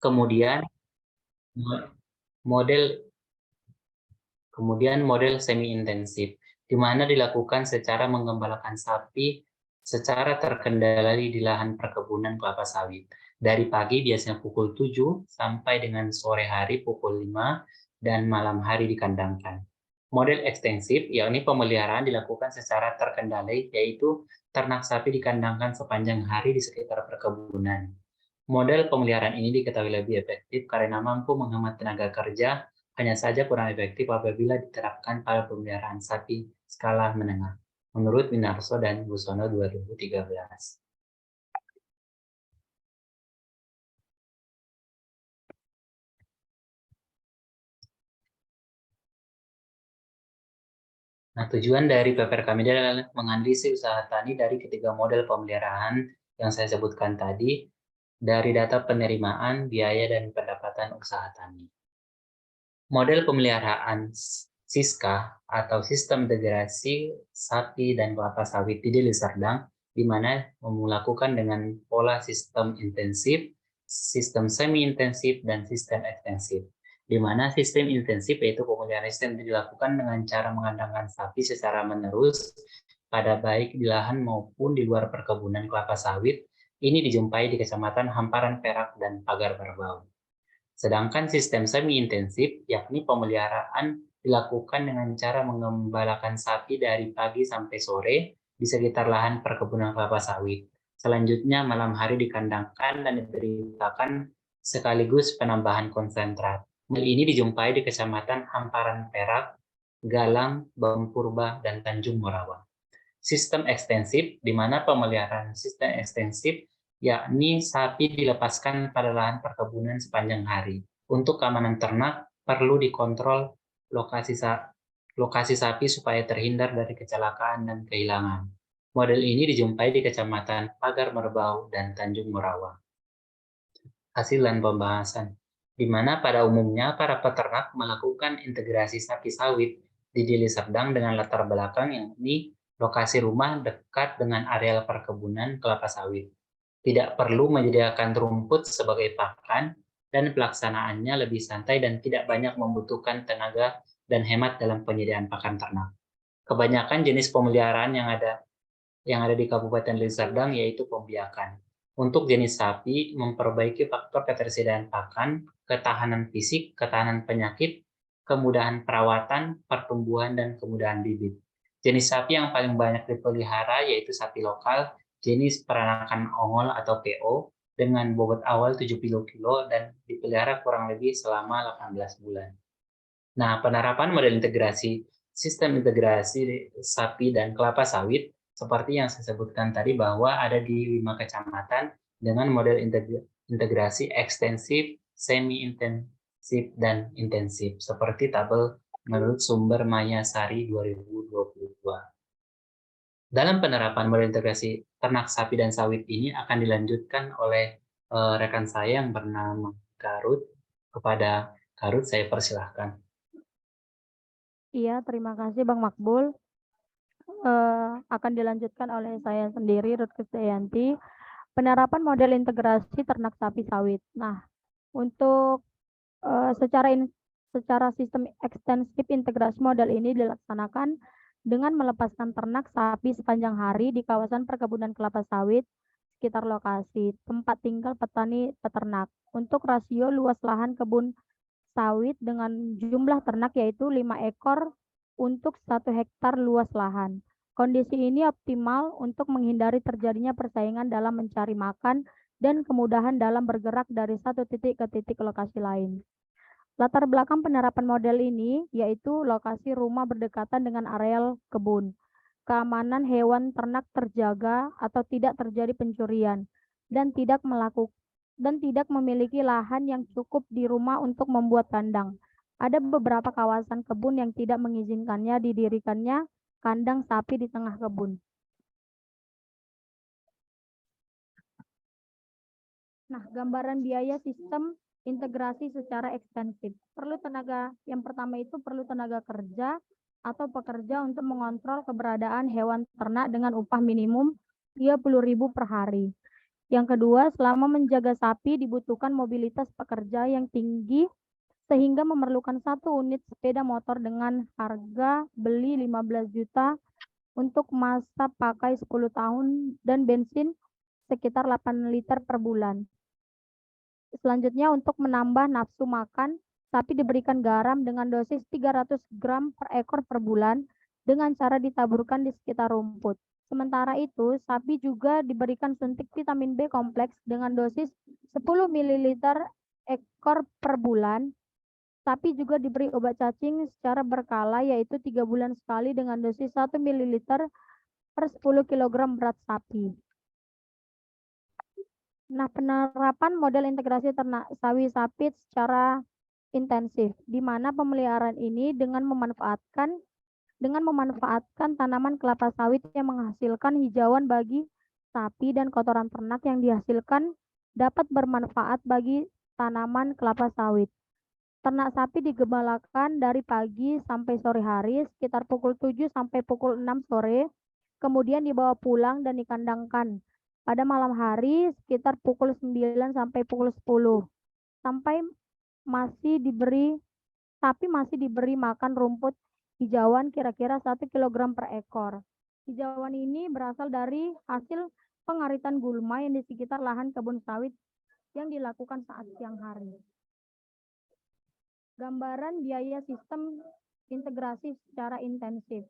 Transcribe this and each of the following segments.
Kemudian model model semi intensif, di mana dilakukan secara menggembalakan sapi secara terkendali di lahan perkebunan kelapa sawit. Dari pagi biasanya pukul 7 sampai dengan sore hari pukul 5 dan malam hari dikandangkan. Model ekstensif, yakni pemeliharaan dilakukan secara terkendali, yaitu ternak sapi dikandangkan sepanjang hari di sekitar perkebunan. Model pemeliharaan ini diketahui lebih efektif karena mampu menghemat tenaga kerja, hanya saja kurang efektif apabila diterapkan pada pemeliharaan sapi skala menengah, menurut Winarso dan Busono 2013. Nah, tujuan dari PPRK Media adalah menganalisis usaha tani dari ketiga model pemeliharaan yang saya sebutkan tadi, dari data penerimaan, biaya, dan pendapatan usaha tani. Model pemeliharaan Siska atau Sistem Integrasi Sapi dan Kelapa Sawit di Deli Serdang, di mana melakukan dengan pola sistem intensif, sistem semi-intensif, dan sistem ekstensif. Di mana sistem intensif yaitu pemeliharaan sistem dilakukan dengan cara mengandangkan sapi secara menerus pada baik di lahan maupun di luar perkebunan kelapa sawit. Ini dijumpai di Kecamatan Hamparan Perak dan Pagar Berbau. Sedangkan sistem semi-intensif, yakni pemeliharaan dilakukan dengan cara mengembalakan sapi dari pagi sampai sore di sekitar lahan perkebunan kelapa sawit. Selanjutnya malam hari dikandangkan dan diberitakan sekaligus penambahan konsentrat. Hal ini dijumpai di Kecamatan Hamparan Perak, Galang, Bangpurba, dan Tanjung Morawa. Sistem ekstensif, di mana pemeliharaan sistem ekstensif yakni sapi dilepaskan pada lahan perkebunan sepanjang hari. Untuk keamanan ternak, perlu dikontrol lokasi sapi supaya terhindar dari kecelakaan dan kehilangan. Model ini dijumpai di Kecamatan Pagar Merbau dan Tanjung Morawa. Hasil dan pembahasan, di mana pada umumnya para peternak melakukan integrasi sapi sawit di Deli Serdang dengan latar belakang yakni lokasi rumah dekat dengan areal perkebunan kelapa sawit. Tidak perlu menyediakan rumput sebagai pakan, dan pelaksanaannya lebih santai dan tidak banyak membutuhkan tenaga dan hemat dalam penyediaan pakan ternak. Kebanyakan jenis pemeliharaan yang ada di Kabupaten Deli Serdang yaitu pembiakan. Untuk jenis sapi, memperbaiki faktor ketersediaan pakan, ketahanan fisik, ketahanan penyakit, kemudahan perawatan, pertumbuhan, dan kemudahan bibit. Jenis sapi yang paling banyak dipelihara yaitu sapi lokal, jenis peranakan ongol atau PO, dengan bobot awal 70 kg dan dipelihara kurang lebih selama 18 bulan. Nah, penerapan model integrasi, sistem integrasi sapi dan kelapa sawit, seperti yang saya sebutkan tadi bahwa ada di 5 kecamatan dengan model integrasi ekstensif, semi-intensif, dan intensif, seperti tabel menurut sumber Mayasari 2022. Dalam penerapan model integrasi ternak sapi dan sawit ini akan dilanjutkan oleh rekan saya yang bernama Garut. Kepada Garut, saya persilahkan. Iya, terima kasih Bang Makbul. Akan dilanjutkan oleh saya sendiri, Ruth Krisdayanti. Penerapan model integrasi ternak sapi sawit. Nah, untuk secara sistem ekstensif integrasi model ini dilaksanakan dengan melepaskan ternak sapi sepanjang hari di kawasan perkebunan kelapa sawit sekitar lokasi tempat tinggal petani peternak untuk rasio luas lahan kebun sawit dengan jumlah ternak yaitu 5 ekor untuk 1 hektar luas lahan. Kondisi ini optimal untuk menghindari terjadinya persaingan dalam mencari makan dan kemudahan dalam bergerak dari satu titik ke titik lokasi lain. Latar belakang penerapan model ini yaitu lokasi rumah berdekatan dengan areal kebun. Keamanan hewan ternak terjaga atau tidak terjadi pencurian dan tidak memiliki lahan yang cukup di rumah untuk membuat kandang. Ada beberapa kawasan kebun yang tidak mengizinkannya didirikannya kandang sapi di tengah kebun. Nah, gambaran biaya sistem integrasi secara ekstensif. Yang pertama itu perlu tenaga kerja atau pekerja untuk mengontrol keberadaan hewan ternak dengan upah minimum 30.000 per hari. Yang kedua, selama menjaga sapi dibutuhkan mobilitas pekerja yang tinggi sehingga memerlukan 1 unit sepeda motor dengan harga beli 15 juta untuk masa pakai 10 tahun dan bensin sekitar 8 liter per bulan. Selanjutnya, untuk menambah nafsu makan, sapi diberikan garam dengan dosis 300 gram per ekor per bulan dengan cara ditaburkan di sekitar rumput. Sementara itu, sapi juga diberikan suntik vitamin B kompleks dengan dosis 10 ml ekor per bulan. Sapi juga diberi obat cacing secara berkala, yaitu 3 bulan sekali dengan dosis 1 ml per 10 kg berat sapi. Nah, penerapan model integrasi ternak sawi sapi secara intensif, di mana pemeliharaan ini dengan memanfaatkan tanaman kelapa sawit yang menghasilkan hijauan bagi sapi dan kotoran ternak yang dihasilkan dapat bermanfaat bagi tanaman kelapa sawit. Ternak sapi digembalakan dari pagi sampai sore hari sekitar pukul 7 sampai pukul 6 sore, kemudian dibawa pulang dan dikandangkan pada malam hari sekitar pukul 9 sampai pukul 10. Sapi masih diberi makan rumput hijauan kira-kira 1 kg per ekor. Hijauan ini berasal dari hasil pengaritan gulma yang di sekitar lahan kebun sawit yang dilakukan saat siang hari. Gambaran biaya sistem integrasi secara intensif.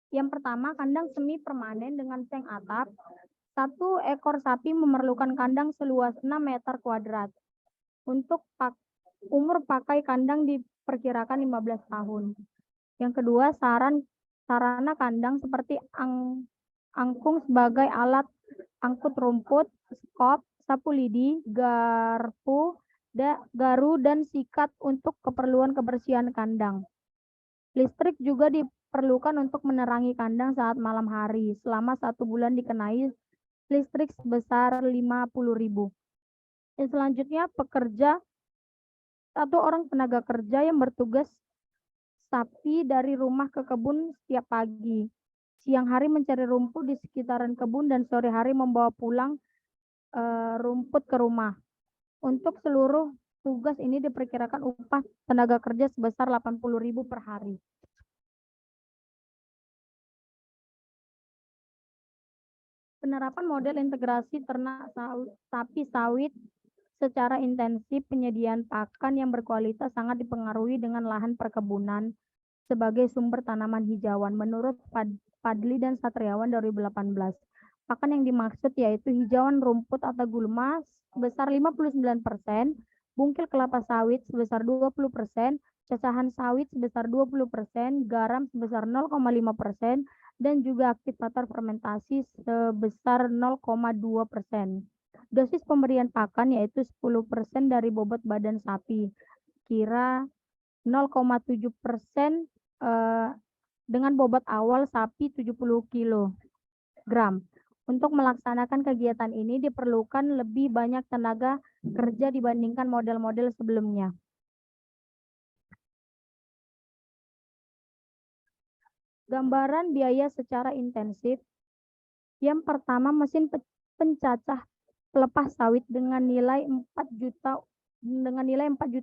Yang pertama, kandang semi permanen dengan seng atap. 1 ekor sapi memerlukan kandang seluas 6 meter kuadrat. Untuk umur pakai kandang diperkirakan 15 tahun. Yang kedua, sarana kandang seperti angkung sebagai alat angkut rumput, skop, sapu lidi, garu, dan sikat untuk keperluan kebersihan kandang. Listrik juga diperlukan untuk menerangi kandang saat malam hari. Selama 1 bulan dikenai listrik sebesar 50.000. Selanjutnya, 1 orang tenaga kerja yang bertugas sapi dari rumah ke kebun setiap pagi. Siang hari mencari rumput di sekitaran kebun dan sore hari membawa pulang rumput ke rumah. Untuk seluruh tugas ini diperkirakan upah tenaga kerja sebesar 80.000 per hari. Penerapan model integrasi ternak sapi sawit secara intensif, penyediaan pakan yang berkualitas sangat dipengaruhi dengan lahan perkebunan sebagai sumber tanaman hijauan. Menurut Padli dan Satriawan 2018, pakan yang dimaksud yaitu hijauan rumput atau gulma sebesar 59%, bungkil kelapa sawit sebesar 20%, cacahan sawit sebesar 20%, garam sebesar 0,5%, dan juga aktivator fermentasi sebesar 0,2%. Dosis pemberian pakan yaitu 10% dari bobot badan sapi, kira 0,7% dengan bobot awal sapi 70 kg. Untuk melaksanakan kegiatan ini diperlukan lebih banyak tenaga kerja dibandingkan model-model sebelumnya. Gambaran biaya secara intensif. Yang pertama, mesin pencacah pelepas sawit dengan nilai 4 juta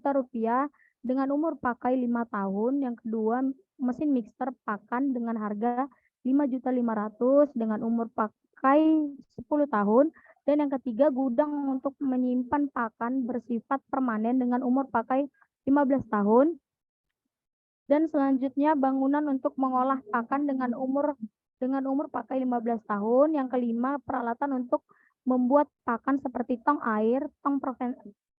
rupiah dengan umur pakai 5 tahun. Yang kedua, mesin mixer pakan dengan harga 5.500.000 dengan umur pakai 10 tahun. Dan yang ketiga, gudang untuk menyimpan pakan bersifat permanen dengan umur pakai 15 tahun. Dan selanjutnya, bangunan untuk mengolah pakan dengan umur pakai 15 tahun. Yang kelima, peralatan untuk membuat pakan seperti tong air, tong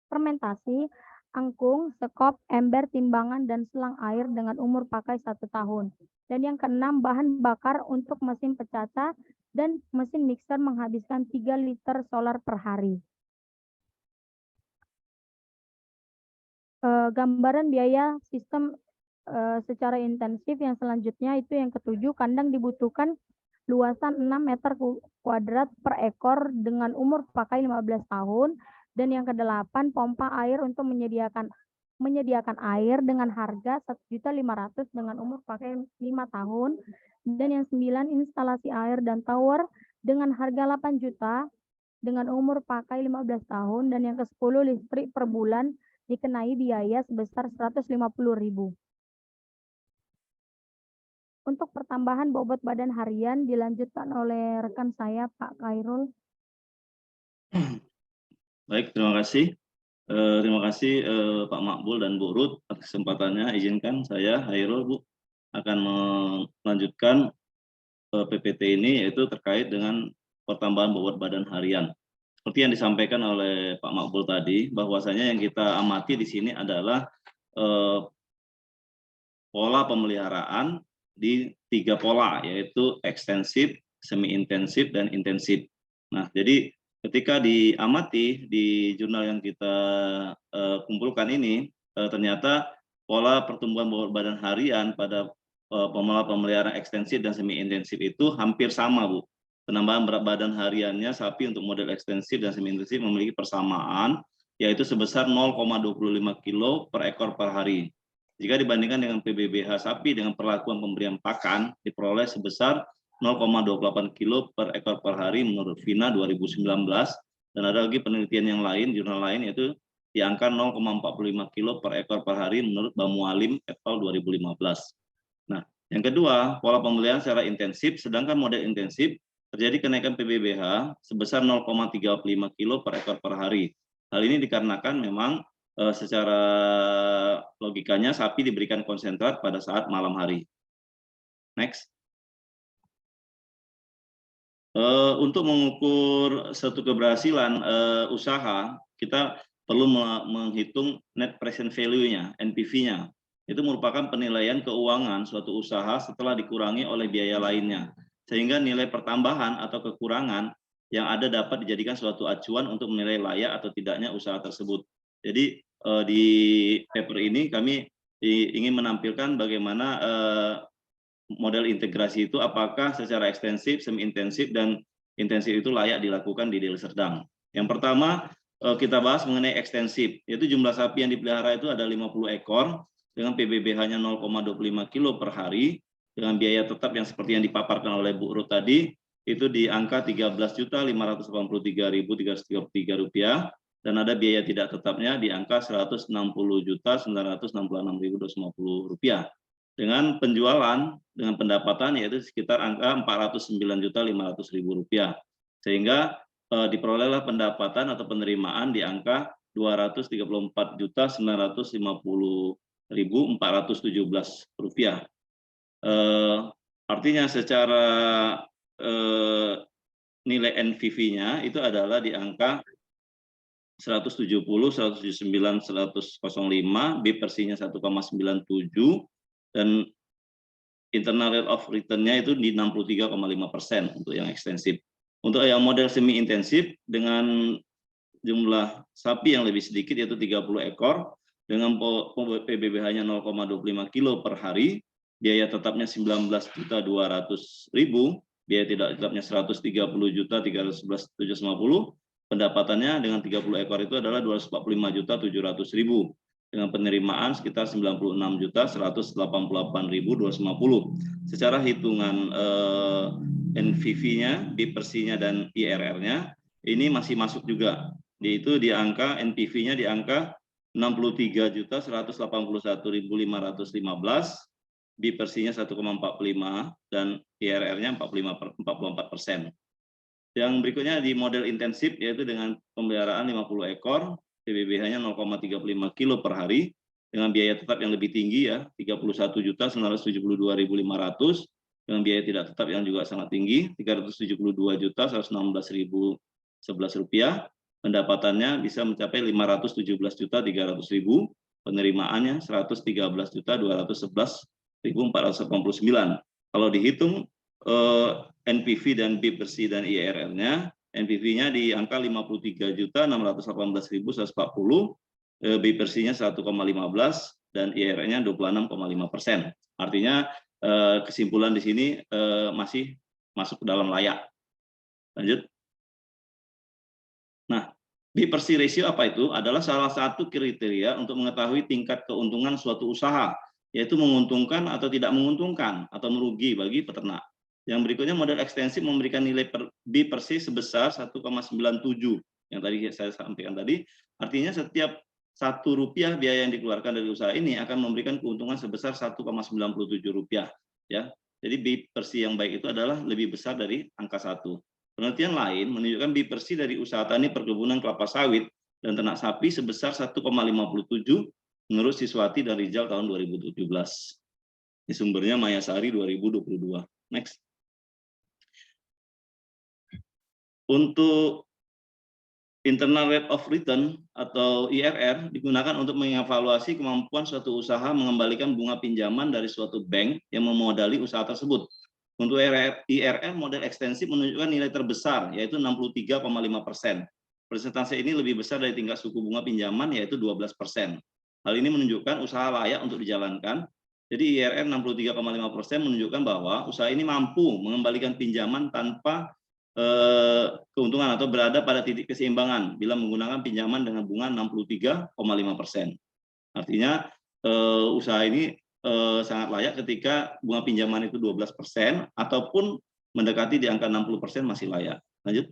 fermentasi, angkung, sekop, ember, timbangan, dan selang air dengan umur pakai 1 tahun. Dan yang keenam, bahan bakar untuk mesin pecacah dan mesin mixer menghabiskan 3 liter solar per hari. Gambaran biaya sistem secara intensif yang selanjutnya itu yang ketujuh, kandang dibutuhkan luasan 6 meter kuadrat per ekor dengan umur pakai 15 tahun. Dan yang kedelapan, pompa air untuk menyediakan air dengan harga 1.500.000 dengan umur pakai 5 tahun. Dan yang 9, instalasi air dan tower dengan harga 8 juta, dengan umur pakai 15 tahun, dan yang ke-10 listrik per bulan dikenai biaya sebesar 150.000. Untuk pertambahan bobot badan harian dilanjutkan oleh rekan saya, Pak Khairul. Baik, terima kasih. Terima kasih Pak Makbul dan Bu Ruth atas kesempatannya. Izinkan saya, Khairul, Bu, akan melanjutkan PPT ini, yaitu terkait dengan pertambahan bobot badan harian. Seperti yang disampaikan oleh Pak Makbul tadi, bahwasanya yang kita amati di sini adalah pola pemeliharaan di 3 pola, yaitu ekstensif, semi-intensif, dan intensif. Nah, jadi ketika diamati di jurnal yang kita kumpulkan ini, ternyata pola pertumbuhan bobot badan harian pada pola pemeliharaan ekstensif dan semi-intensif itu hampir sama, Bu. Penambahan berat badan hariannya sapi untuk model ekstensif dan semi-intensif memiliki persamaan, yaitu sebesar 0,25 kilo per ekor per hari. Jika dibandingkan dengan PBBH sapi dengan perlakuan pemberian pakan diperoleh sebesar 0,28 kilo per ekor per hari menurut VINA 2019, dan ada lagi penelitian yang lain, jurnal lain, yaitu di angka 0,45 kilo per ekor per hari menurut Bamualim et al. 2015. Nah, yang kedua, pola pembelian secara intensif, sedangkan model intensif terjadi kenaikan PBBH sebesar 0,35 kilo per ekor per hari. Hal ini dikarenakan memang secara logikanya sapi diberikan konsentrat pada saat malam hari. Next. Untuk mengukur suatu keberhasilan usaha, kita perlu menghitung net present value-nya, NPV-nya. Itu merupakan penilaian keuangan suatu usaha setelah dikurangi oleh biaya lainnya, sehingga nilai pertambahan atau kekurangan yang ada dapat dijadikan suatu acuan untuk menilai layak atau tidaknya usaha tersebut. Jadi di paper ini kami ingin menampilkan bagaimana model integrasi itu apakah secara ekstensif, semi-intensif, dan intensif itu layak dilakukan di deli serdang. Yang pertama kita bahas mengenai ekstensif, yaitu jumlah sapi yang dipelihara itu ada 50 ekor dengan PBBH-nya 0,25 kilo per hari dengan biaya tetap yang seperti yang dipaparkan oleh Bu Ruth tadi itu di angka Rp13.583.333 dan ada biaya tidak tetapnya di angka Rp160.966.250 dengan penjualan dengan pendapatan yaitu sekitar angka Rp409.500.000 sehingga diperolehlah pendapatan atau penerimaan di angka Rp234.950.417. Artinya secara nilai NPV-nya itu adalah di angka 170, 179, 105, B/C-nya 1,97 dan internal rate of return-nya itu di 63,5% untuk yang ekstensif. Untuk yang model semi intensif dengan jumlah sapi yang lebih sedikit yaitu 30 ekor dengan PBBH-nya 0,25 kilo per hari, biaya tetapnya Rp19.200.000, biaya tidak tetapnya Rp130.311.750, pendapatannya dengan 30 ekor itu adalah Rp245.700.000 dengan penerimaan sekitar Rp96.188.250. Secara hitungan NPV-nya, B/C-nya dan IRR-nya ini masih masuk juga, yaitu di angka NPV-nya di angka Rp63.181.515, B/C-nya 1,45 dan IRR-nya 44%. Yang berikutnya di model intensif yaitu dengan pemeliharaan 50 ekor, PBBH-nya 0,35 kilo per hari dengan biaya tetap yang lebih tinggi ya, Rp31.972.500 dengan biaya tidak tetap yang juga sangat tinggi, Rp372.116.011. Pendapatannya bisa mencapai Rp517.300.000, penerimaannya Rp113.211.489. Kalau dihitung NPV dan B/C dan IRR-nya, NPV-nya di angka Rp53.618.140, B/C-nya 1,15 dan IRR-nya 26,5%. Artinya kesimpulan di sini masih masuk ke dalam layak. Lanjut. Nah, B/C ratio apa itu? Adalah salah satu kriteria untuk mengetahui tingkat keuntungan suatu usaha, yaitu menguntungkan atau tidak menguntungkan atau merugi bagi peternak. Yang berikutnya model ekstensif memberikan nilai B per C sebesar 1,97 yang tadi saya sampaikan tadi. Artinya setiap Rp1 biaya yang dikeluarkan dari usaha ini akan memberikan keuntungan sebesar Rp1,97 ya. Jadi B per C yang baik itu adalah lebih besar dari angka 1. Penelitian lain menunjukkan B per C dari usaha tani perkebunan kelapa sawit dan ternak sapi sebesar 1,57 menurut Siswati dan Rizal tahun 2017. Ini sumbernya Mayasari 2022. Next. Untuk internal rate of return atau IRR digunakan untuk mengevaluasi kemampuan suatu usaha mengembalikan bunga pinjaman dari suatu bank yang memodali usaha tersebut. Untuk IRR model ekstensif menunjukkan nilai terbesar yaitu 63,5%. Persentase ini lebih besar dari tingkat suku bunga pinjaman yaitu 12%. Hal ini menunjukkan usaha layak untuk dijalankan. Jadi IRR 63,5% menunjukkan bahwa usaha ini mampu mengembalikan pinjaman tanpa keuntungan atau berada pada titik keseimbangan bila menggunakan pinjaman dengan bunga 63,5%. Artinya usaha ini sangat layak ketika bunga pinjaman itu 12% ataupun mendekati di angka 60% masih layak. Lanjut.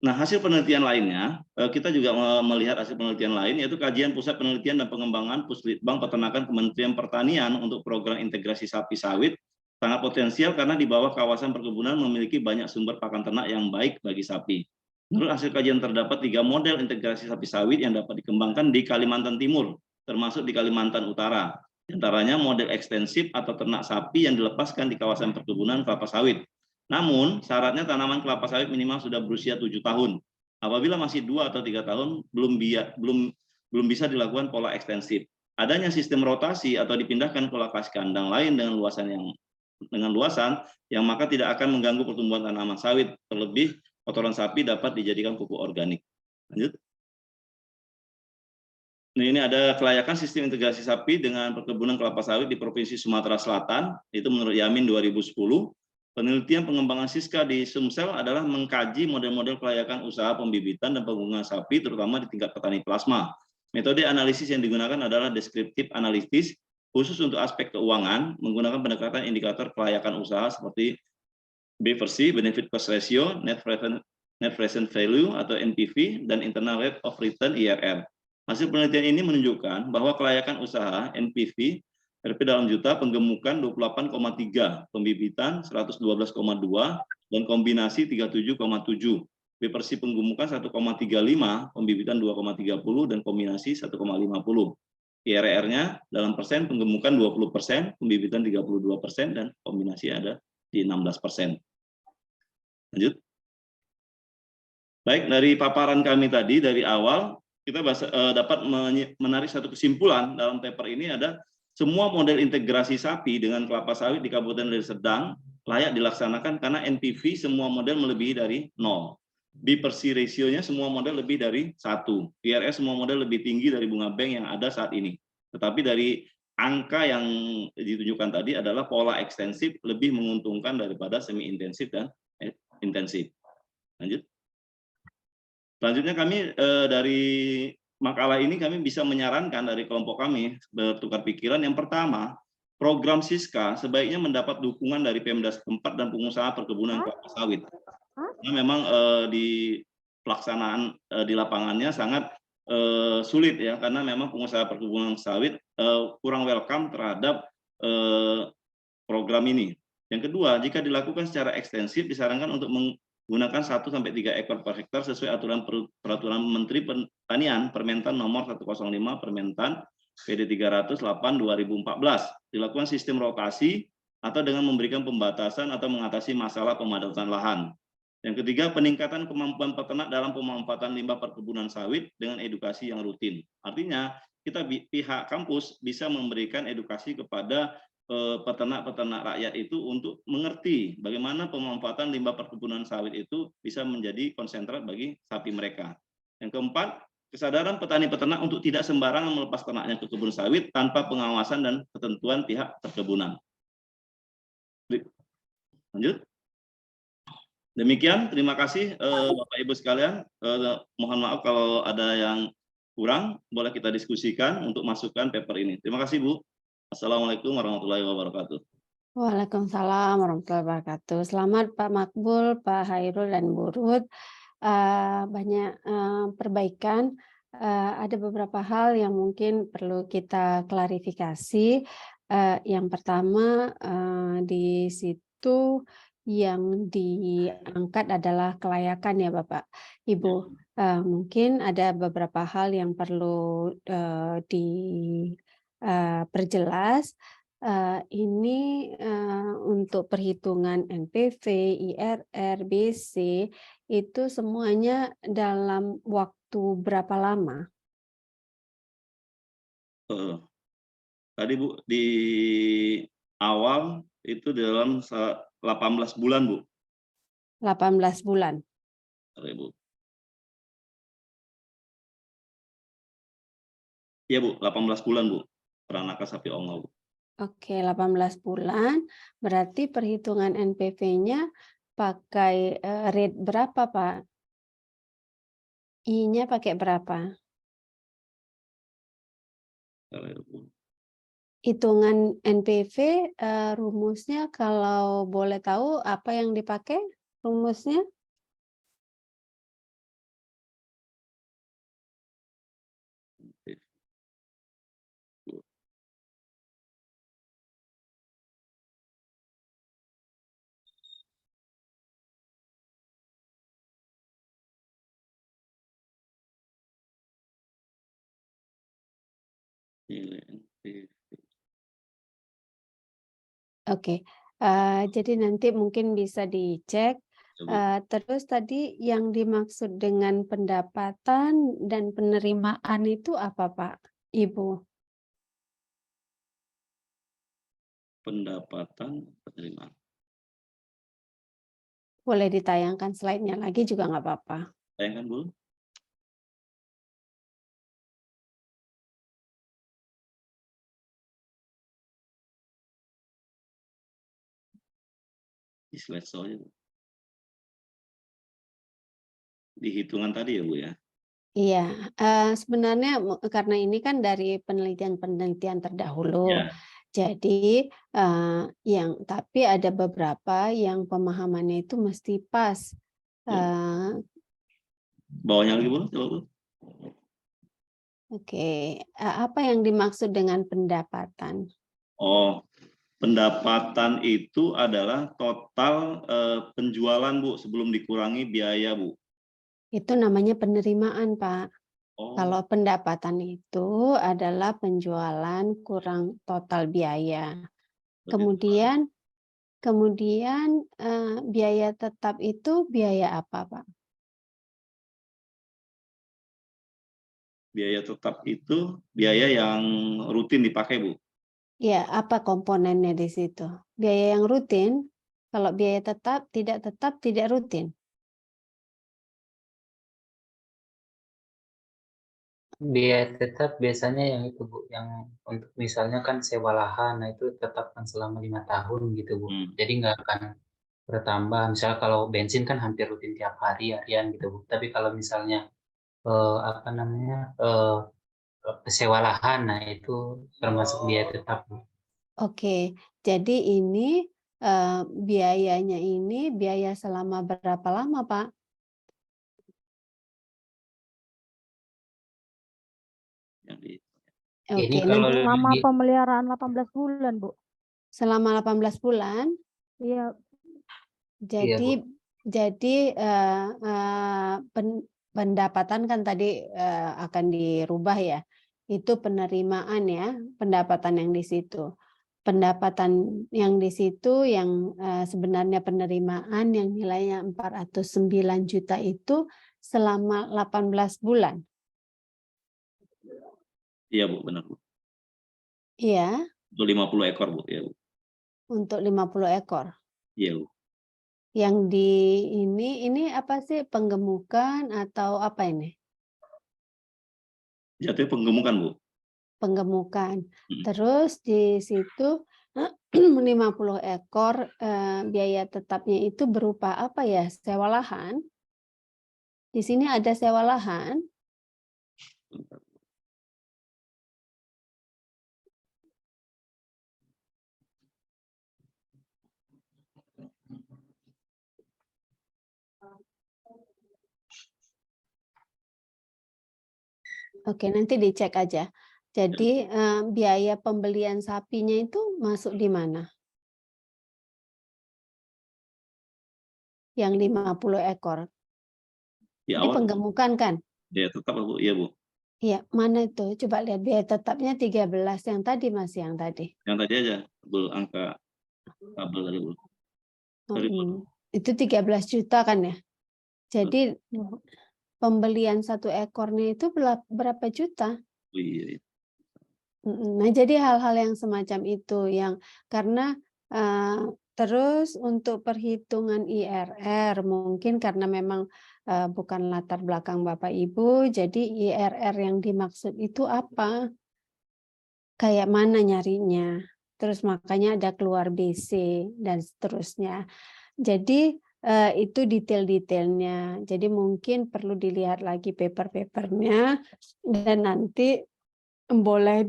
Nah, hasil penelitian lainnya, kita juga melihat hasil penelitian lain, yaitu kajian Pusat Penelitian dan Pengembangan Puslitbang Peternakan Kementerian Pertanian untuk program integrasi sapi sawit sangat potensial karena di bawah kawasan perkebunan memiliki banyak sumber pakan ternak yang baik bagi sapi. Menurut hasil kajian terdapat 3 model integrasi sapi sawit yang dapat dikembangkan di Kalimantan Timur, termasuk di Kalimantan Utara. Di antaranya model ekstensif atau ternak sapi yang dilepaskan di kawasan perkebunan kelapa sawit. Namun, syaratnya tanaman kelapa sawit minimal sudah berusia 7 tahun. Apabila masih 2 atau 3 tahun, belum bisa dilakukan pola ekstensif. Adanya sistem rotasi atau dipindahkan ke lokasi kandang lain dengan luasan yang maka tidak akan mengganggu pertumbuhan tanaman sawit. Terlebih, kotoran sapi dapat dijadikan pupuk organik. Lanjut. Nah, ini ada kelayakan sistem integrasi sapi dengan perkebunan kelapa sawit di Provinsi Sumatera Selatan. Itu menurut Yamin 2010. Penelitian pengembangan Siska di Sumsel adalah mengkaji model-model kelayakan usaha pembibitan dan penggunaan sapi, terutama di tingkat petani plasma. Metode analisis yang digunakan adalah deskriptif analisis, khusus untuk aspek keuangan, menggunakan pendekatan indikator kelayakan usaha seperti B per C, benefit cost ratio, net present value atau NPV, dan internal rate of return IRR. Hasil penelitian ini menunjukkan bahwa kelayakan usaha NPV RP dalam juta, penggemukan 28,3, pembibitan 112,2, dan kombinasi 37,7. B per C penggemukan 1,35, pembibitan 2,30, dan kombinasi 1,50. IRR-nya dalam persen penggemukan 20%, pembibitan 32%, dan kombinasi ada di 16%. Lanjut. Baik, dari paparan kami tadi dari awal, kita dapat menarik satu kesimpulan dalam paper ini ada semua model integrasi sapi dengan kelapa sawit di Kabupaten Deli Serdang layak dilaksanakan karena NPV semua model melebihi dari 0. B per C ratio-nya semua model lebih dari 1. IRR semua model lebih tinggi dari bunga bank yang ada saat ini. Tetapi dari angka yang ditunjukkan tadi adalah pola ekstensif lebih menguntungkan daripada semi intensif dan intensif. Lanjut. Selanjutnya kami dari makalah ini kami bisa menyarankan dari kelompok kami bertukar pikiran. Yang pertama, program Siska sebaiknya mendapat dukungan dari Pemda setempat dan pengusaha perkebunan kelapa sawit. Karena memang di pelaksanaan di lapangannya sangat sulit ya, karena memang pengusaha perkebunan sawit kurang welcome terhadap program ini. Yang kedua, jika dilakukan secara ekstensif disarankan untuk menggunakan 1-3 ekor per hektar sesuai peraturan Menteri Pertanian Permentan nomor 105 Permentan PD 308 2014. Dilakukan sistem rotasi atau dengan memberikan pembatasan atau mengatasi masalah pemadatan lahan. Yang ketiga, peningkatan kemampuan peternak dalam pemanfaatan limbah perkebunan sawit dengan edukasi yang rutin. Artinya, kita pihak kampus bisa memberikan edukasi kepada peternak-peternak rakyat itu untuk mengerti bagaimana pemanfaatan limbah perkebunan sawit itu bisa menjadi konsentrat bagi sapi mereka. Yang keempat, kesadaran petani peternak untuk tidak sembarangan melepas ternaknya ke kebun sawit tanpa pengawasan dan ketentuan pihak perkebunan. Lanjut. Demikian, terima kasih Bapak Ibu sekalian. Mohon maaf kalau ada yang kurang, boleh kita diskusikan untuk masukkan paper ini. Terima kasih Bu. Assalamualaikum warahmatullahi wabarakatuh. Waalaikumsalam warahmatullahi wabarakatuh. Selamat Pak Makbul, Pak Hairul, dan Bu Ruth. Banyak perbaikan. Ada beberapa hal yang mungkin perlu kita klarifikasi. Yang pertama, di situ yang diangkat adalah kelayakan ya Bapak, Ibu. Mungkin ada beberapa hal yang perlu diperjelas. Ini untuk perhitungan NPV, IRR, BC, itu semuanya dalam waktu berapa lama? Tadi Bu, di awal itu dalam 18 bulan Bu. 18 bulan. Oke, Bu. Iya Bu, 18 bulan Bu. Peranaka sapi ongol Bu. Oke, 18 bulan. Berarti perhitungan NPV-nya pakai rate berapa, Pak? I-nya pakai berapa? Hitungan NPV rumusnya kalau boleh tahu apa yang dipakai rumusnya? Oke, jadi nanti mungkin bisa dicek. Terus tadi yang dimaksud dengan pendapatan dan penerimaan itu apa, Pak, Ibu? Pendapatan penerimaan. Boleh ditayangkan slide-nya lagi juga nggak apa-apa. Tayangkan Bu. Di slide soalnya Bu. Di hitungan tadi ya Bu ya. Iya, sebenarnya karena ini kan dari penelitian-penelitian terdahulu. Ya. Jadi tapi ada beberapa yang pemahamannya itu mesti pas. Bawahnya lagi Bu, coba Bu. Oke, apa yang dimaksud dengan pendapatan? Oh, pendapatan itu adalah total penjualan Bu sebelum dikurangi biaya Bu. Itu namanya penerimaan, Pak. Oh. Kalau pendapatan itu adalah penjualan kurang total biaya. Kemudian biaya tetap itu biaya apa, Pak? Biaya tetap itu biaya yang rutin dipakai Bu. Ya, apa komponennya di situ? Biaya yang rutin, kalau biaya tetap, tidak rutin. Biaya tetap biasanya yang itu Bu, yang untuk misalnya kan sewa lahan, nah itu tetapkan selama 5 tahun gitu Bu. Jadi nggak akan bertambah. Misalnya kalau bensin kan hampir rutin tiap hari, harian gitu Bu. Tapi kalau misalnya sewa lahan, nah itu termasuk biaya tetap Bu. Oke, jadi ini biayanya ini biaya selama berapa lama, Pak? Ini Oke, kalau nanti Selama lagi pemeliharaan 18 bulan, Bu. selama 18 bulan. Iya, Jadi Bu. pendapatan kan tadi akan dirubah ya. Itu penerimaan ya, pendapatan yang di situ. Pendapatan yang di situ yang sebenarnya penerimaan yang nilainya 409 juta itu selama 18 bulan. Iya Bu, benar Bu. Iya. Untuk 50 ekor Bu, ya Bu. Untuk 50 ekor. Iya Bu. Yang di ini apa sih, penggemukan atau apa ini? Jatuhnya penggemukan Bu. Penggemukan. Terus di situ 50 ekor biaya tetapnya itu berupa apa ya? Sewa lahan. Di sini ada sewa lahan. Oke, nanti dicek aja. Jadi biaya pembelian sapinya itu masuk di mana? Yang 50 ekor. Di Ini awal penggemukan kan? biaya tetap Bu, iya Bu. Iya, mana itu? Coba lihat biaya tetapnya 13 yang tadi Mas, yang tadi. Yang tadi aja Bu, angka tabel tadi Bu. Sorry Bu. Itu 13 juta kan ya? Jadi Ya, pembelian 1 ekornya itu berapa juta? Oh, iya. Nah, jadi hal-hal yang semacam itu yang karena terus untuk perhitungan IRR mungkin karena memang bukan latar belakang Bapak Ibu, jadi IRR yang dimaksud itu apa? Kayak mana nyarinya? Terus makanya ada keluar BC dan seterusnya. Jadi itu detail-detailnya. Jadi mungkin perlu dilihat lagi paper-papernya dan nanti boleh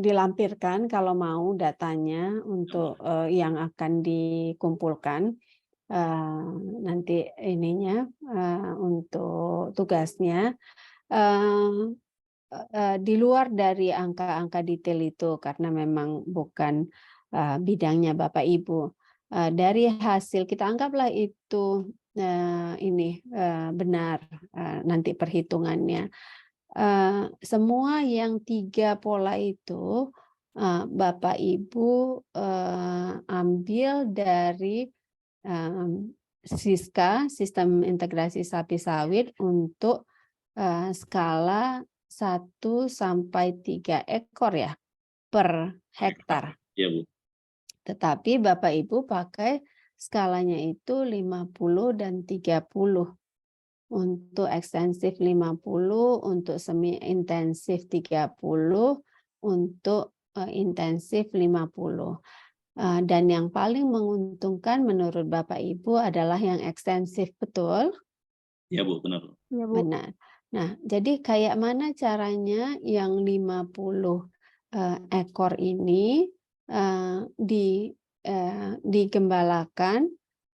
dilampirkan kalau mau datanya untuk yang akan dikumpulkan nanti ininya untuk tugasnya di luar dari angka-angka detail itu karena memang bukan bidangnya Bapak Ibu. Dari hasil kita anggaplah itu benar nanti perhitungannya. Semua yang 3 pola itu Bapak Ibu ambil dari SISKA, Sistem Integrasi Sapi Sawit untuk skala 1 sampai 3 ekor ya per hektar. Iya Bu. Tetapi Bapak Ibu pakai skalanya itu 50 dan 30. Untuk ekstensif 50, untuk semi intensif 30, untuk intensif 50. Dan yang paling menguntungkan menurut Bapak Ibu adalah yang ekstensif, betul? Iya Bu, benar. ya Bu. Benar. Nah, jadi kayak mana caranya yang 50 ekor ini digembalakan,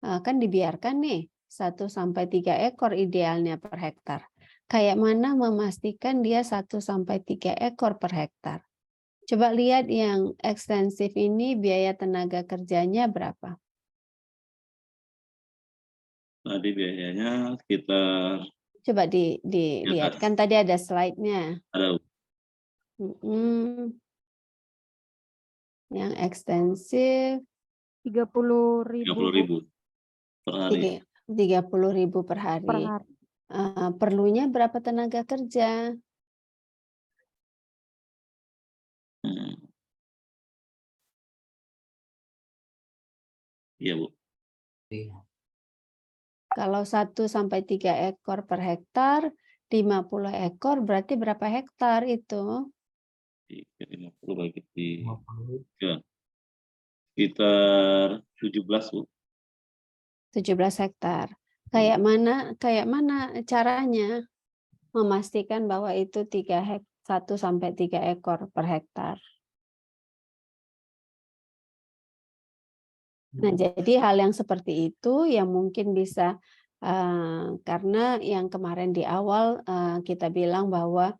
kan dibiarkan nih 1 sampai 3 ekor idealnya per hektar. Kayak mana memastikan dia 1 sampai 3 ekor per hektar? Coba lihat yang ekstensif ini biaya tenaga kerjanya berapa? Tadi biayanya sekitar Coba dilihat, kan tadi ada slide-nya. ada Yang ekstensif 30.000 Bu, 30.000 per hari. 30.000 per hari. per hari. Perlunya berapa tenaga kerja? Iya Bu. Iya. Kalau 1 sampai 3 ekor per hektar, 50 ekor berarti berapa hektar itu? 50 bagi 50. 3. Sekitar 17 Bu. 17 hektar. Kayak mana caranya memastikan bahwa itu 1 sampai 3 ekor per hektar? Nah, jadi hal yang seperti itu yang mungkin bisa karena yang kemarin di awal kita bilang bahwa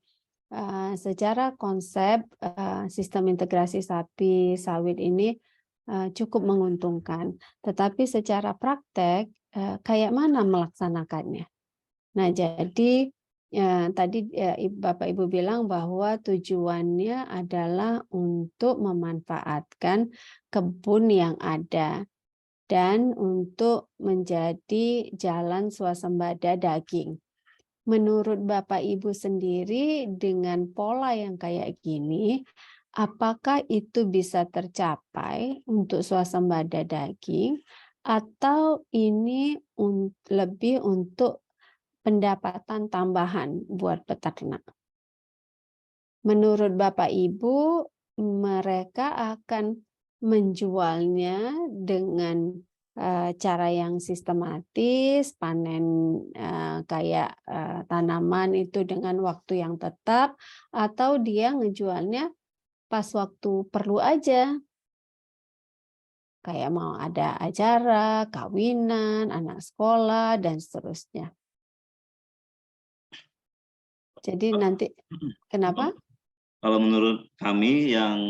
secara konsep sistem integrasi sapi sawit ini cukup menguntungkan, tetapi secara praktek kayak mana melaksanakannya? Nah, jadi tadi Bapak Ibu bilang bahwa tujuannya adalah untuk memanfaatkan kebun yang ada dan untuk menjadi jalan swasembada daging. Menurut Bapak Ibu sendiri dengan pola yang kayak gini, apakah itu bisa tercapai untuk swasembada daging atau ini lebih untuk pendapatan tambahan buat peternak? Menurut Bapak Ibu, mereka akan menjualnya dengan cara yang sistematis, panen kayak tanaman itu dengan waktu yang tetap, atau dia ngejualnya pas waktu perlu aja, kayak mau ada acara, kawinan, anak sekolah, dan seterusnya. Jadi nanti kenapa? Kalau menurut kami yang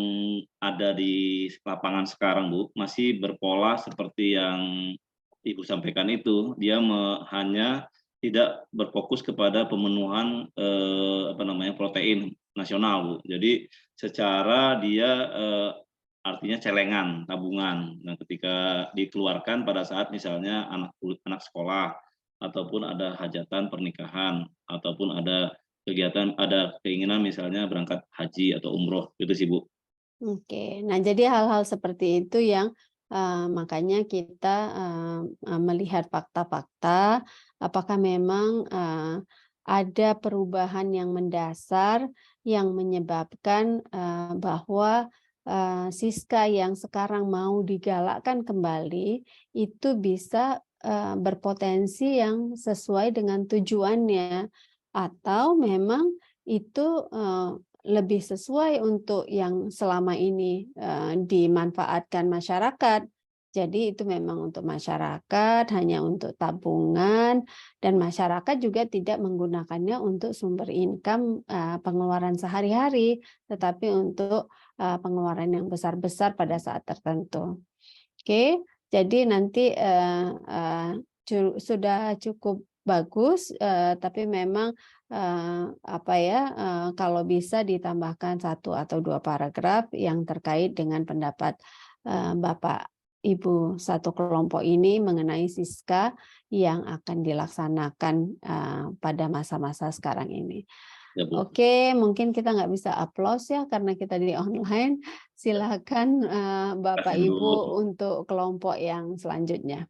ada di lapangan sekarang, Bu, masih berpola seperti yang Ibu sampaikan itu. Dia hanya tidak berfokus kepada pemenuhan protein nasional, Bu. Jadi secara dia artinya celengan, tabungan. Nah, ketika dikeluarkan pada saat misalnya anak sekolah ataupun ada hajatan pernikahan ataupun ada kegiatan, ada keinginan misalnya berangkat haji atau umroh, gitu sih Bu. Oke, nah jadi hal-hal seperti itu yang makanya kita melihat fakta-fakta, apakah memang ada perubahan yang mendasar yang menyebabkan bahwa Siska yang sekarang mau digalakkan kembali itu bisa berpotensi yang sesuai dengan tujuannya, atau memang itu lebih sesuai untuk yang selama ini dimanfaatkan masyarakat. Jadi itu memang untuk masyarakat, hanya untuk tabungan, dan masyarakat juga tidak menggunakannya untuk sumber income pengeluaran sehari-hari, tetapi untuk pengeluaran yang besar-besar pada saat tertentu. Oke, jadi nanti sudah cukup bagus, tapi memang kalau bisa ditambahkan 1 atau 2 paragraf yang terkait dengan pendapat Bapak Ibu satu kelompok ini mengenai Siska yang akan dilaksanakan pada masa-masa sekarang ini. Ya, Bu. Oke, mungkin kita nggak bisa aplaus ya karena kita di online. Silakan Bapak Terima kasih, Bu. Ibu untuk kelompok yang selanjutnya.